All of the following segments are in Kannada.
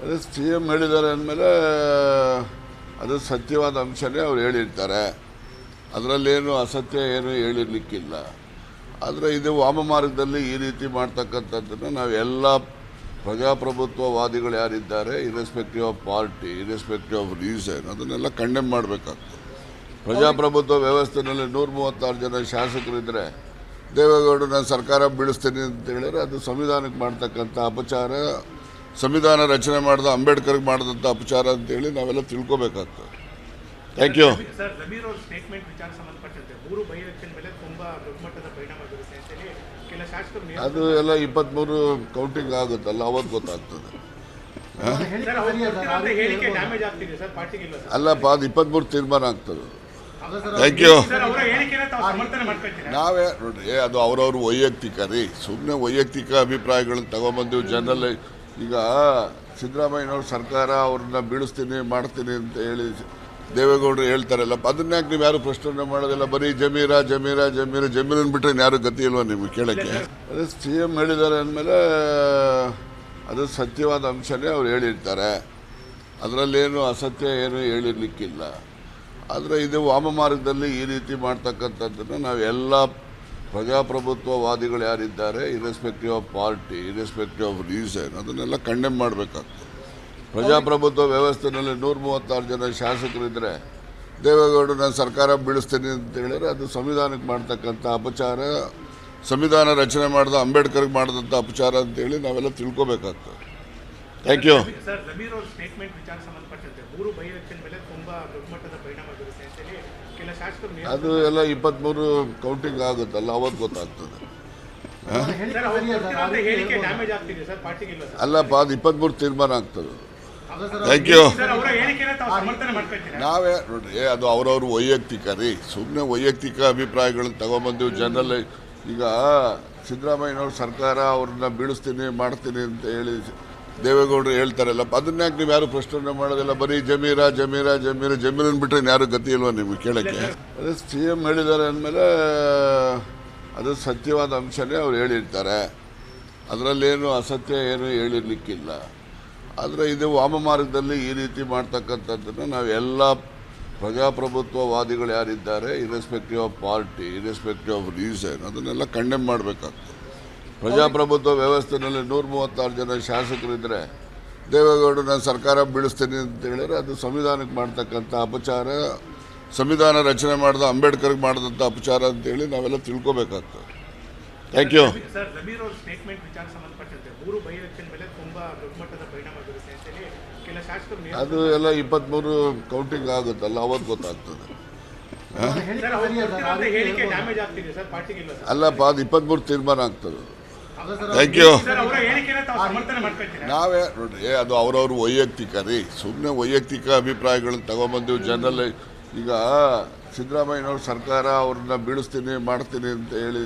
ಅದೇ CM ಹೇಳಿದ್ದಾರೆ ಅಂದಮೇಲೆ ಅದು ಸತ್ಯವಾದ ಅಂಶನೇ ಅವ್ರು ಹೇಳಿರ್ತಾರೆ. ಅದರಲ್ಲೇನು ಅಸತ್ಯ ಏನು ಹೇಳಿರಲಿಕ್ಕಿಲ್ಲ. ಆದರೆ ಇದು ವಾಮಮಾರ್ಗದಲ್ಲಿ ಈ ರೀತಿ ಮಾಡ್ತಕ್ಕಂಥದ್ದನ್ನು ನಾವೆಲ್ಲ ಪ್ರಜಾಪ್ರಭುತ್ವವಾದಿಗಳು ಯಾರಿದ್ದಾರೆ, irrespective of party, irrespective of reason, ಅದನ್ನೆಲ್ಲ ಕಂಡೆಮ್ ಮಾಡಬೇಕಾಗ್ತದೆ. ಪ್ರಜಾಪ್ರಭುತ್ವ ವ್ಯವಸ್ಥೆಯಲ್ಲಿ 136 ಜನ ಶಾಸಕರಿದ್ದರೆ ದೇವೇಗೌಡರು ನಾನು ಸರ್ಕಾರ ಬೀಳಿಸ್ತೀನಿ ಅಂತ ಹೇಳಿದ್ರೆ ಅದು ಸಂವಿಧಾನಕ್ಕೆ ಮಾಡ್ತಕ್ಕಂಥ ಅಪಚಾರ, ಸಂವಿಧಾನ ರಚನೆ ಮಾಡಿದ ಅಂಬೇಡ್ಕರ್ಗೆ ಮಾಡಿದಂಥ ಅಪಚಾರ ಅಂತೇಳಿ ನಾವೆಲ್ಲ ತಿಳ್ಕೊಬೇಕಾಗ್ತದೆ. Thank you. ಸರ್, ಜಮೀರ್ ಅವ್ರ ಸ್ಟೇಟ್ಮೆಂಟ್ ವಿಚಾರ ಸಂಬಂಧಪಟ್ಟಂತೆ 3 ಬೈ ಎಲೆಕ್ಷನ್ ಮೇಲೆ ತುಂಬಾ ದೊಡ್ಡ ಮಟ್ಟದ ಪರಿಣಾಮ ಬೀರುತ್ತೆ ಅಂತೇಳಿ ಕೆಲ ಶಾಸಕರು ಅದು ಎಲ್ಲ 23 ಕೌಂಟಿಂಗ್ ಆಗುತ್ತಲ್ಲ, ಅವತ್ತು ಗೊತ್ತಾಗ್ತದೆ. ಹೇಳಿಕೆ ಡ್ಯಾಮೇಜ್ ಆಗ್ತಿದೆ ಸರ್, ಪಾರ್ಟಿಗೆ ಇಲ್ಲ ಸರ್. ಅಲ್ಲಪ್ಪ, ಅದು 23 ತೀರ್ಮಾನ ಆಗ್ತದೆ. Thank you. ನಾವೇ ನೋಡ್ರಿ, ಅದು ಅವ್ರವ್ರ ವೈಯಕ್ತಿಕ ರೀ. ಸುಮ್ಮನೆ ವೈಯಕ್ತಿಕ ಅಭಿಪ್ರಾಯಗಳನ್ನ ತಗೊಂಬಂದು ಜನರಲ್ ಈಗ ಸಿದ್ದರಾಮಯ್ಯನವ್ರ ಸರ್ಕಾರ ಅವ್ರನ್ನ ಬೀಳಿಸ್ತೀನಿ ಮಾಡ್ತೀನಿ ಅಂತ ಹೇಳಿ ದೇವೇಗೌಡರು ಹೇಳ್ತಾರಲ್ಲ, ಅದನ್ನ್ಯಾಕೆ ನೀವು ಯಾರು ಪ್ರಶ್ನೆ ಮಾಡೋದಿಲ್ಲ? ಬರೀ ಜಮೀರನ್ನು ಬಿಟ್ಟರೆ ಯಾರು ಗತಿ ಇಲ್ವಾ ನಿಮ್ಗೆ ಕೇಳೋಕ್ಕೆ? ಅದೇ CM ಹೇಳಿದ್ದಾರೆ ಅಂದಮೇಲೆ ಅದು ಸತ್ಯವಾದ ಅಂಶನೇ ಅವ್ರು ಹೇಳಿರ್ತಾರೆ. ಅದರಲ್ಲೇನು ಅಸತ್ಯ ಏನು ಹೇಳಿರಲಿಕ್ಕಿಲ್ಲ. ಆದರೆ ಇದು ವಾಮಮಾರ್ಗದಲ್ಲಿ ಈ ರೀತಿ ಮಾಡ್ತಕ್ಕಂಥದ್ದನ್ನು ನಾವೆಲ್ಲ ಪ್ರಜಾಪ್ರಭುತ್ವವಾದಿಗಳು ಯಾರಿದ್ದಾರೆ, irrespective of party, irrespective of reason, ಅದನ್ನೆಲ್ಲ ಕಂಡೆಮ್ ಮಾಡಬೇಕಾಗ್ತದೆ. ಪ್ರಜಾಪ್ರಭುತ್ವ ವ್ಯವಸ್ಥೆಯಲ್ಲಿ 136 ಜನ ಶಾಸಕರಿದ್ದರೆ ದೇವೇಗೌಡರು ನಾನು ಸರ್ಕಾರ ಬೀಳಿಸ್ತೀನಿ ಅಂತ ಹೇಳಿದ್ರೆ ಅದು ಸಂವಿಧಾನಕ್ಕೆ ಮಾಡ್ತಕ್ಕಂಥ ಅಪಚಾರ, ಸಂವಿಧಾನ ರಚನೆ ಮಾಡಿದ ಅಂಬೇಡ್ಕರ್ಗೆ ಮಾಡಿದಂಥ ಅಪಚಾರ ಅಂತೇಳಿ ನಾವೆಲ್ಲ ತಿಳ್ಕೊಬೇಕಾಗ್ತದೆ. Thank you. ಸರ್, ಜಮೀರ್ ಅವ್ರ ಸ್ಟೇಟ್ಮೆಂಟ್ ವಿಚಾರ ಸಂಬಂಧಪಟ್ಟಂತೆ 3 ಬೈ ಎಲೆಕ್ಷನ್ ಮೇಲೆ ತುಂಬಾ ದೊಡ್ಡ ಮಟ್ಟದ ಪರಿಣಾಮ ಬೀರುತ್ತೆ ಅಂತೇಳಿ ಕೆಲ ಶಾಸಕರು ಅದು ಎಲ್ಲ 23 ಕೌಂಟಿಂಗ್ ಆಗುತ್ತಲ್ಲ, ಅವತ್ತು ಗೊತ್ತಾಗ್ತದೆ. ಹೇಳಿಕೆ ಡ್ಯಾಮೇಜ್ ಆಗ್ತಿದೆ ಸರ್, ಪಾರ್ಟಿಗೆ ಇಲ್ಲ ಸರ್. ಅಲ್ಲಪ್ಪ, ಅದು 23 ತೀರ್ಮಾನ ಆಗ್ತದೆ. Thank you. ನಾವೇ ನೋಡ್ರಿ, ಅದು ಅವ್ರವ್ರ ವೈಯಕ್ತಿಕ ರೀ. ಸುಮ್ಮನೆ ವೈಯಕ್ತಿಕ ಅಭಿಪ್ರಾಯಗಳನ್ನ ತಗೊಂಬಂದು ಜನರಲ್ ಈಗ ಸಿದ್ದರಾಮಯ್ಯನವ್ರ ಸರ್ಕಾರ ಅವ್ರನ್ನ ಬೀಳಿಸ್ತೀನಿ ಮಾಡ್ತೀನಿ ಅಂತ ಹೇಳಿ ದೇವೇಗೌಡರು ಹೇಳ್ತಾರಲ್ಲ, ಅದನ್ನ್ಯಾಕೆ ನೀವು ಯಾರು ಪ್ರಶ್ನೆ ಮಾಡೋದಿಲ್ಲ? ಬರೀ ಜಮೀರನ್ನು ಬಿಟ್ಟರೆ ಯಾರು ಗತಿ ಇಲ್ವಾ ನಿಮ್ಗೆ ಕೇಳೋಕ್ಕೆ? ಅದೇ CM ಹೇಳಿದ್ದಾರೆ ಅಂದಮೇಲೆ ಅದು ಸತ್ಯವಾದ ಅಂಶನೇ ಅವ್ರು ಹೇಳಿರ್ತಾರೆ. ಅದರಲ್ಲೇನು ಅಸತ್ಯ ಏನು ಹೇಳಿರಲಿಕ್ಕಿಲ್ಲ. ಆದರೆ ಇದು ವಾಮಮಾರ್ಗದಲ್ಲಿ ಈ ರೀತಿ ಮಾಡ್ತಕ್ಕಂಥದ್ದನ್ನು ನಾವೆಲ್ಲ ಪ್ರಜಾಪ್ರಭುತ್ವವಾದಿಗಳು ಯಾರಿದ್ದಾರೆ, irrespective of party, irrespective of reason, ಅದನ್ನೆಲ್ಲ ಕಂಡೆಮ್ ಮಾಡಬೇಕಾಗ್ತದೆ. ಪ್ರಜಾಪ್ರಭುತ್ವ ವ್ಯವಸ್ಥೆಯಲ್ಲಿ 136 ಜನ ಶಾಸಕರಿದ್ದರೆ ದೇವೇಗೌಡರು ನಾನು ಸರ್ಕಾರ ಬೀಳಿಸ್ತೀನಿ ಅಂತ ಹೇಳಿದ್ರೆ ಅದು ಸಂವಿಧಾನಕ್ಕೆ ಮಾಡ್ತಕ್ಕಂಥ ಅಪಚಾರ, ಸಂವಿಧಾನ ರಚನೆ ಮಾಡಿದ ಅಂಬೇಡ್ಕರ್ಗೆ ಮಾಡಿದಂಥ ಅಪಚಾರ ಅಂತೇಳಿ ನಾವೆಲ್ಲ ತಿಳ್ಕೊಬೇಕಾಗ್ತದೆ. Thank you. ಸರ್, ಜಮೀರ್ ಅವ್ರ ಸ್ಟೇಟ್ಮೆಂಟ್ ವಿಚಾರ ಸಂಬಂಧಪಟ್ಟಂತೆ 3 ಬೈ ಎಲೆಕ್ಷನ್ ಮೇಲೆ ತುಂಬಾ ದೊಡ್ಡ ಮಟ್ಟದ ಪರಿಣಾಮ ಬೀರುತ್ತೆ ಅಂತೇಳಿ ಕೆಲ ಶಾಸಕರು ಅದು ಎಲ್ಲ 23 ಕೌಂಟಿಂಗ್ ಆಗುತ್ತಲ್ಲ, ಅವತ್ತು ಗೊತ್ತಾಗ್ತದೆ. ಹೇಳಿಕೆ ಡ್ಯಾಮೇಜ್ ಆಗ್ತಿದೆ ಸರ್, ಪಾರ್ಟಿಗೆ ಇಲ್ಲ ಸರ್. ಅಲ್ಲಪ್ಪ, ಅದು 23 ತೀರ್ಮಾನ ಆಗ್ತದೆ. Thank you. ನಾವೇ ನೋಡ್ರಿ, ಅದು ಅವ್ರವ್ರ ವೈಯಕ್ತಿಕ ರೀ. ಸುಮ್ಮನೆ ವೈಯಕ್ತಿಕ ಅಭಿಪ್ರಾಯಗಳನ್ನ ತಗೊಂಬಂದು ಜನರಲ್ ಈಗ ಸಿದ್ದರಾಮಯ್ಯನವ್ರ ಸರ್ಕಾರ ಅವ್ರನ್ನ ಬೀಳಿಸ್ತೀನಿ ಮಾಡ್ತೀನಿ ಅಂತ ಹೇಳಿ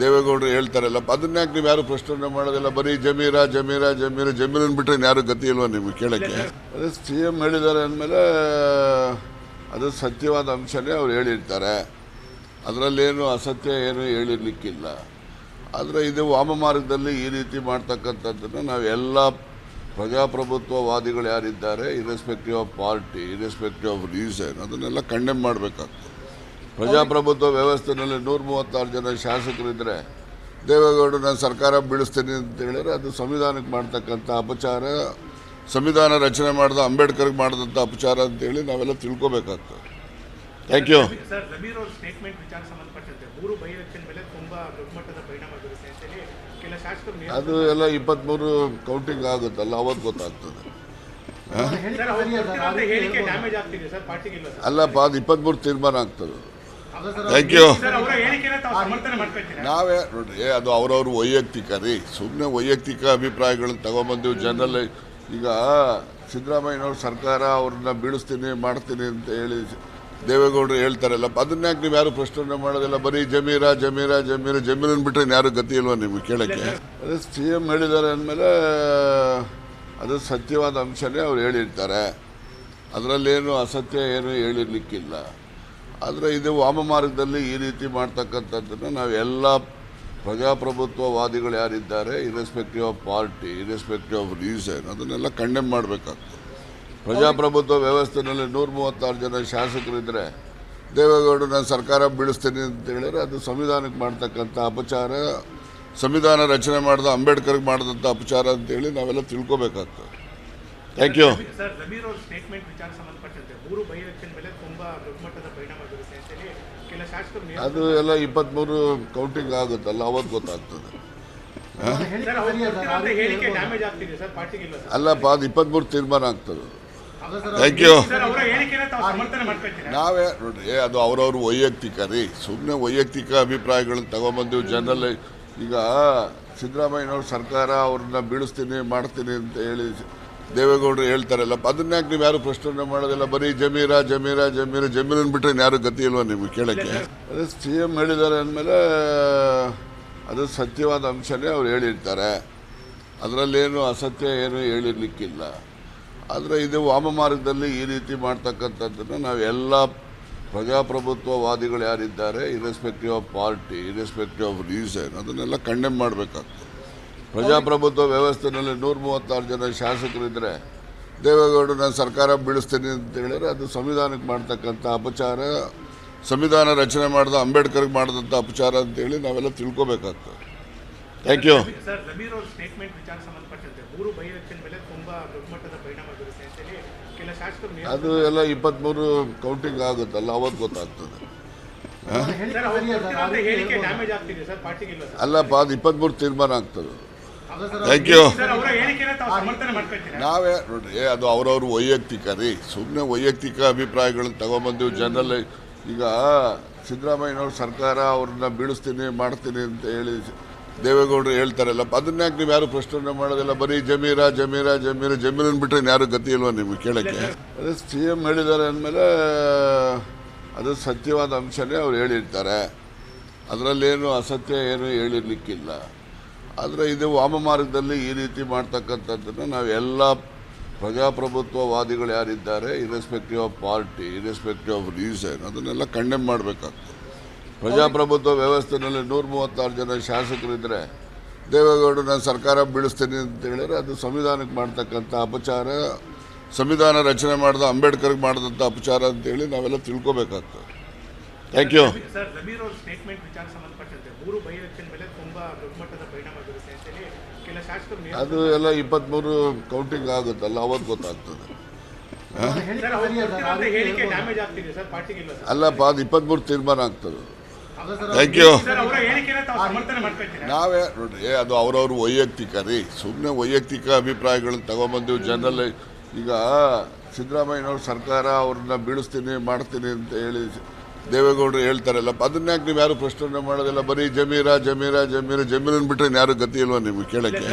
ದೇವೇಗೌಡರು ಹೇಳ್ತಾರಲ್ಲ, ಅದನ್ನ್ಯಾಕೆ ನೀವು ಯಾರು ಪ್ರಶ್ನೆ ಮಾಡೋದಿಲ್ಲ? ಬರೀ ಜಮೀರನ್ನು ಬಿಟ್ಟರೆ ಯಾರು ಗತಿ ಇಲ್ವಾ ನಿಮ್ಗೆ ಕೇಳೋಕ್ಕೆ? ಅದೇ CM ಹೇಳಿದ್ದಾರೆ ಅಂದಮೇಲೆ ಅದು ಸತ್ಯವಾದ ಅಂಶನೇ ಅವ್ರು ಹೇಳಿರ್ತಾರೆ. ಅದರಲ್ಲೇನು ಅಸತ್ಯ ಏನು ಹೇಳಿರಲಿಕ್ಕಿಲ್ಲ. ಆದರೆ ಇದು ವಾಮಮಾರ್ಗದಲ್ಲಿ ಈ ರೀತಿ ಮಾಡ್ತಕ್ಕಂಥದ್ದನ್ನು ನಾವೆಲ್ಲ ಪ್ರಜಾಪ್ರಭುತ್ವವಾದಿಗಳು ಯಾರಿದ್ದಾರೆ, irrespective of party, irrespective of reason, ಅದನ್ನೆಲ್ಲ ಕಂಡೆಮ್ ಮಾಡಬೇಕಾಗ್ತದೆ. ಪ್ರಜಾಪ್ರಭುತ್ವ ವ್ಯವಸ್ಥೆಯಲ್ಲಿ 136 ಜನ ಶಾಸಕರಿದ್ದರೆ ದೇವೇಗೌಡರು ನಾನು ಸರ್ಕಾರ ಬೀಳಿಸ್ತೀನಿ ಅಂತ ಹೇಳಿದ್ರೆ ಅದು ಸಂವಿಧಾನಕ್ಕೆ ಮಾಡ್ತಕ್ಕಂಥ ಅಪಚಾರ, ಸಂವಿಧಾನ ರಚನೆ ಮಾಡಿದ ಅಂಬೇಡ್ಕರ್ಗೆ ಮಾಡಿದಂಥ ಅಪಚಾರ ಅಂತೇಳಿ ನಾವೆಲ್ಲ ತಿಳ್ಕೊಬೇಕಾಗ್ತದೆ. Thank you. ಸರ್, ಜಮೀರ್ ಅವ್ರ ಸ್ಟೇಟ್ಮೆಂಟ್ ವಿಚಾರ ಸಂಬಂಧಪಟ್ಟಂತೆ 3 ಬೈ ಎಲೆಕ್ಷನ್ ಮೇಲೆ ತುಂಬಾ ದೊಡ್ಡ ಮಟ್ಟದ ಪರಿಣಾಮ ಬೀರುತ್ತೆ ಅಂತೇಳಿ ಕೆಲ ಶಾಸಕರು ಅದು ಎಲ್ಲ 23 ಕೌಂಟಿಂಗ್ ಆಗುತ್ತಲ್ಲ, ಅವತ್ತು ಗೊತ್ತಾಗ್ತದೆ. ಹೇಳಿಕೆ ಡ್ಯಾಮೇಜ್ ಆಗ್ತಿದೆ ಸರ್, ಪಾರ್ಟಿಗೆ ಇಲ್ಲ ಸರ್. ಅಲ್ಲಪ್ಪ, ಅದು 23 ತೀರ್ಮಾನ ಆಗ್ತದೆ. Thank you. ನಾವೇ ನೋಡ್ರಿ, ಅದು ಅವ್ರವ್ರ ವೈಯಕ್ತಿಕ ರೀ. ಸುಮ್ಮನೆ ವೈಯಕ್ತಿಕ ಅಭಿಪ್ರಾಯಗಳನ್ನ ತಗೊಂಬಂದು ಜನರಲ್ ಈಗ ಸಿದ್ದರಾಮಯ್ಯನವ್ರ ಸರ್ಕಾರ ಅವ್ರನ್ನ ಬೀಳಿಸ್ತೀನಿ ಮಾಡ್ತೀನಿ ಅಂತ ಹೇಳಿ ದೇವೇಗೌಡರು ಹೇಳ್ತಾರಲ್ಲ, ಅದನ್ನ್ಯಾಕೆ ನೀವು ಯಾರು ಪ್ರಶ್ನೆ ಮಾಡೋದಿಲ್ಲ? ಬರೀ ಜಮೀರನ್ನು ಬಿಟ್ಟರೆ ಯಾರು ಗತಿ ಇಲ್ವಾ ನಿಮ್ಗೆ ಕೇಳೋಕ್ಕೆ? ಅದೇ CM ಹೇಳಿದ್ದಾರೆ ಅಂದಮೇಲೆ ಅದು ಸತ್ಯವಾದ ಅಂಶನೇ ಅವ್ರು ಹೇಳಿರ್ತಾರೆ. ಅದರಲ್ಲೇನು ಅಸತ್ಯ ಏನು ಹೇಳಿರಲಿಕ್ಕಿಲ್ಲ. ಆದರೆ ಇದು ವಾಮಮಾರ್ಗದಲ್ಲಿ ಈ ರೀತಿ ಮಾಡ್ತಕ್ಕಂಥದ್ದನ್ನು ನಾವೆಲ್ಲ ಪ್ರಜಾಪ್ರಭುತ್ವವಾದಿಗಳು ಯಾರಿದ್ದಾರೆ, irrespective of party, irrespective of reason, ಅದನ್ನೆಲ್ಲ ಕಂಡೆಮ್ ಮಾಡಬೇಕಾಗ್ತದೆ. ಪ್ರಜಾಪ್ರಭುತ್ವ ವ್ಯವಸ್ಥೆಯಲ್ಲಿ 136 ಜನ ಶಾಸಕರಿದ್ದರೆ ದೇವೇಗೌಡರು ನಾನು ಸರ್ಕಾರ ಬೀಳಿಸ್ತೀನಿ ಅಂತ ಹೇಳಿದ್ರೆ ಅದು ಸಂವಿಧಾನಕ್ಕೆ ಮಾಡ್ತಕ್ಕಂಥ ಅಪಚಾರ, ಸಂವಿಧಾನ ರಚನೆ ಮಾಡಿದ ಅಂಬೇಡ್ಕರ್ಗೆ ಮಾಡಿದಂಥ ಅಪಚಾರ ಅಂತೇಳಿ ನಾವೆಲ್ಲ ತಿಳ್ಕೊಬೇಕಾಗ್ತದೆ. Thank you. ಸರ್, ಜಮೀರ್ ಅವ್ರ ಸ್ಟೇಟ್ಮೆಂಟ್ ವಿಚಾರ ಸಂಬಂಧಪಟ್ಟಂತೆ 3 ಬೈ ಎಲೆಕ್ಷನ್ ಮೇಲೆ ತುಂಬಾ ದೊಡ್ಡ ಮಟ್ಟದ ಪರಿಣಾಮ ಬೀರುತ್ತೆ ಅಂತೇಳಿ ಕೆಲ ಶಾಸಕರು ಅದು ಎಲ್ಲ 23 ಕೌಂಟಿಂಗ್ ಆಗುತ್ತಲ್ಲ, ಅವತ್ತು ಗೊತ್ತಾಗ್ತದೆ. ಸರ್, ಅವ್ರು ಕೊಡ್ತಿರೋಂಥ ಹೇಳಿಕೆ ಡ್ಯಾಮೇಜ್ ಆಗ್ತಿದೆ ಸರ್ ಪಾರ್ಟಿಗೆ ಇಲ್ಲ ಸರ್? ಅಲ್ಲಪ್ಪ, ಅದು 23 ತೀರ್ಮಾನ ಆಗ್ತದೆ. Thank you. ಸರ್, ಅವರ ಹೇಳಿಕೆನ ತಾವು ಸಮರ್ಥನೆ ಮಾಡ್ಕೊಳ್ತೀರಾ? ನಾವೇ ನೋಡ್ರಿ, ಅದು ಅವ್ರವ್ರ ವೈಯಕ್ತಿಕ ರೀ, ಸುಮ್ಮನೆ ವೈಯಕ್ತಿಕ ಅಭಿಪ್ರಾಯಗಳನ್ನ ತಗೊಂಬಂದು ಜನರಲ್. ಈಗ ಸಿದ್ದರಾಮಯ್ಯನವ್ರ ಸರ್ಕಾರ ಅವ್ರನ್ನ ಬೀಳಿಸ್ತೀನಿ ಮಾಡ್ತೀನಿ ಅಂತ ಹೇಳಿ ದೇವೇಗೌಡರು ಹೇಳ್ತಾರಲ್ಲ, ಅದನ್ನ್ಯಾಕೆ ನೀವು ಯಾರು ಪ್ರಶ್ನೆ ಮಾಡೋದಿಲ್ಲ? ಬರೀ ಜಮೀರನ್ನು ಬಿಟ್ಟರೆ ಯಾರು ಗತಿ ಇಲ್ವಾ ನಿಮ್ಗೆ ಕೇಳೋಕ್ಕೆ? ಅದೇ CM ಹೇಳಿದ್ದಾರೆ ಅಂದಮೇಲೆ ಅದು ಸತ್ಯವಾದ ಅಂಶನೇ ಅವ್ರು ಹೇಳಿರ್ತಾರೆ, ಅದರಲ್ಲೇನು ಅಸತ್ಯ ಏನು ಹೇಳಿರ್ಲಿಕ್ಕಿಲ್ಲ. ಆದರೆ ಇದು ವಾಮಮಾರ್ಗದಲ್ಲಿ ಈ ರೀತಿ ಮಾಡ್ತಕ್ಕಂಥದ್ದನ್ನು ನಾವೆಲ್ಲ ಪ್ರಜಾಪ್ರಭುತ್ವವಾದಿಗಳು ಯಾರಿದ್ದಾರೆ, irrespective of party, irrespective of reason, ಅದನ್ನೆಲ್ಲ ಕಂಡೆಮ್ ಮಾಡಬೇಕಾಗ್ತದೆ. ಪ್ರಜಾಪ್ರಭುತ್ವ ವ್ಯವಸ್ಥೆಯಲ್ಲಿ 136 ಜನ ಶಾಸಕರಿದ್ದರೆ ದೇವೇಗೌಡರು ನಾನು ಸರ್ಕಾರ ಬೀಳಿಸ್ತೀನಿ ಅಂತ ಹೇಳಿದ್ರೆ ಅದು ಸಂವಿಧಾನಕ್ಕೆ ಮಾಡ್ತಕ್ಕಂಥ ಅಪಚಾರ, ಸಂವಿಧಾನ ರಚನೆ ಮಾಡಿದ ಅಂಬೇಡ್ಕರ್ಗೆ ಮಾಡಿದಂಥ ಅಪಚಾರ ಅಂತೇಳಿ ನಾವೆಲ್ಲ ತಿಳ್ಕೊಬೇಕಾಗ್ತದೆ. Thank you. ಸರ್, ಜಮೀರ್ ಅವ್ರ ಸ್ಟೇಟ್ಮೆಂಟ್ ವಿಚಾರ ಸಂಬಂಧಪಟ್ಟಂತೆ 3 ಬೈ ಎಲೆಕ್ಷನ್ ಮೇಲೆ ತುಂಬಾ ದೊಡ್ಡ ಮಟ್ಟದ ಪರಿಣಾಮ ಬೀರುತ್ತೆ ಅಂತೇಳಿ ಕೆಲ ಶಾಸಕರು ಅದು ಎಲ್ಲ 23 ಕೌಂಟಿಂಗ್ ಆಗುತ್ತಲ್ಲ, ಅವತ್ತು ಗೊತ್ತಾಗ್ತದೆ. ಸರ್, ಅವ್ರು ಕೊಡ್ತಿರೋಂಥ ಹೇಳಿಕೆ ಡ್ಯಾಮೇಜ್ ಆಗ್ತಿದೆ ಸರ್ ಪಾರ್ಟಿಗೆ ಇಲ್ಲ ಸರ್? ಅಲ್ಲಪ್ಪ, ಅದು 23 ತೀರ್ಮಾನ ಆಗ್ತದೆ. Thank you. ಸರ್, ಅವರ ಹೇಳಿಕೆನ ತಾವು ಸಮರ್ಥನೆ ಮಾಡ್ಕೊಳ್ತೀರಾ? ನಾವೇ ನೋಡ್ರಿ, ಅದು ಅವ್ರವ್ರ ವೈಯಕ್ತಿಕ ರೀ, ಸುಮ್ಮನೆ ವೈಯಕ್ತಿಕ ಅಭಿಪ್ರಾಯಗಳನ್ನ ತಗೊಂಬಂದು ಜನರಲ್. ಈಗ ಸಿದ್ದರಾಮಯ್ಯನವ್ರ ಸರ್ಕಾರ ಅವ್ರನ್ನ ಬೀಳಿಸ್ತೀನಿ ಮಾಡ್ತೀನಿ ಅಂತ ಹೇಳಿ ದೇವೇಗೌಡರು ಹೇಳ್ತಾರಲ್ಲ, ಅದನ್ನ್ಯಾಕೆ ನೀವು ಯಾರು ಪ್ರಶ್ನೆ ಮಾಡೋದಿಲ್ಲ? ಬರೀ ಜಮೀರನ್ನು ಬಿಟ್ಟರೆ ಯಾರು ಗತಿ ಇಲ್ವಾ ನಿಮ್ಗೆ ಕೇಳೋಕ್ಕೆ? ಅದೇ CM ಹೇಳಿದ್ದಾರೆ ಅಂದಮೇಲೆ ಅದು ಸತ್ಯವಾದ ಅಂಶನೇ ಅವ್ರು ಹೇಳಿರ್ತಾರೆ, ಅದರಲ್ಲೇನು ಅಸತ್ಯ ಏನು ಹೇಳಿರ್ಲಿಕ್ಕಿಲ್ಲ. ಆದರೆ ಇದು ವಾಮಮಾರ್ಗದಲ್ಲಿ ಈ ರೀತಿ ಮಾಡ್ತಕ್ಕಂಥದ್ದನ್ನು ನಾವೆಲ್ಲ ಪ್ರಜಾಪ್ರಭುತ್ವವಾದಿಗಳು ಯಾರಿದ್ದಾರೆ, irrespective of party, irrespective of reason, ಅದನ್ನೆಲ್ಲ ಕಂಡೆಮ್ ಮಾಡಬೇಕಾಗ್ತದೆ. ಪ್ರಜಾಪ್ರಭುತ್ವ ವ್ಯವಸ್ಥೆಯಲ್ಲಿ 136 ಜನ ಶಾಸಕರಿದ್ದರೆ ದೇವೇಗೌಡರು ನಾನು ಸರ್ಕಾರ ಬೀಳಿಸ್ತೀನಿ ಅಂತ ಹೇಳಿದ್ರೆ ಅದು ಸಂವಿಧಾನಕ್ಕೆ ಮಾಡ್ತಕ್ಕಂಥ ಅಪಚಾರ, ಸಂವಿಧಾನ ರಚನೆ ಮಾಡಿದ ಅಂಬೇಡ್ಕರ್ಗೆ ಮಾಡಿದಂಥ ಅಪಚಾರ ಅಂತೇಳಿ ನಾವೆಲ್ಲ ತಿಳ್ಕೊಬೇಕಾಗ್ತದೆ. Thank you. ಸರ್, ಜಮೀರ್ ಅವ್ರ ಸ್ಟೇಟ್ಮೆಂಟ್ ವಿಚಾರ ಸಂಬಂಧಪಟ್ಟಂತೆ 3 ಬೈ ಎಲೆಕ್ಷನ್ ಮೇಲೆ ತುಂಬಾ ದೊಡ್ಡ ಮಟ್ಟದ ಪರಿಣಾಮ ಬೀರುತ್ತೆ ಅಂತೇಳಿ ಕೆಲ ಶಾಸಕರು ಅದು ಎಲ್ಲ 23 ಕೌಂಟಿಂಗ್ ಆಗುತ್ತಲ್ಲ, ಅವತ್ತು ಗೊತ್ತಾಗ್ತದೆ. ಸರ್, ಅವ್ರು ಕೊಡ್ತಿರೋಂಥ ಹೇಳಿಕೆ ಡ್ಯಾಮೇಜ್ ಆಗ್ತಿದೆ ಸರ್ ಪಾರ್ಟಿಗೆ ಇಲ್ಲ ಸರ್? ಅಲ್ಲಪ್ಪ, ಅದು 23 ತೀರ್ಮಾನ ಆಗ್ತದೆ. Thank you. ಸರ್, ಅವರ ಹೇಳಿಕೆನ ತಾವು ಸಮರ್ಥನೆ ಮಾಡ್ಕೊಳ್ತೀರಾ? ನಾವೇ ನೋಡ್ರಿ, ಅದು ಅವ್ರವ್ರ ವೈಯಕ್ತಿಕ ರೀ, ಸುಮ್ಮನೆ ವೈಯಕ್ತಿಕ ಅಭಿಪ್ರಾಯಗಳನ್ನ ತಗೊಂಬಂದು ಜನರಲ್. ಈಗ ಸಿದ್ದರಾಮಯ್ಯನವ್ರ ಸರ್ಕಾರ ಅವ್ರನ್ನ ಬೀಳಿಸ್ತೀನಿ ಮಾಡ್ತೀನಿ ಅಂತ ಹೇಳಿ ದೇವೇಗೌಡರು ಹೇಳ್ತಾರಲ್ಲ, ಅದನ್ನ್ಯಾಕೆ ನೀವು ಯಾರು ಪ್ರಶ್ನೆ ಮಾಡೋದಿಲ್ಲ? ಬರೀ ಜಮೀರನ್ನು ಬಿಟ್ಟರೆ ಯಾರು ಗತಿ ಇಲ್ವಾ ನಿಮ್ಗೆ ಕೇಳೋಕ್ಕೆ?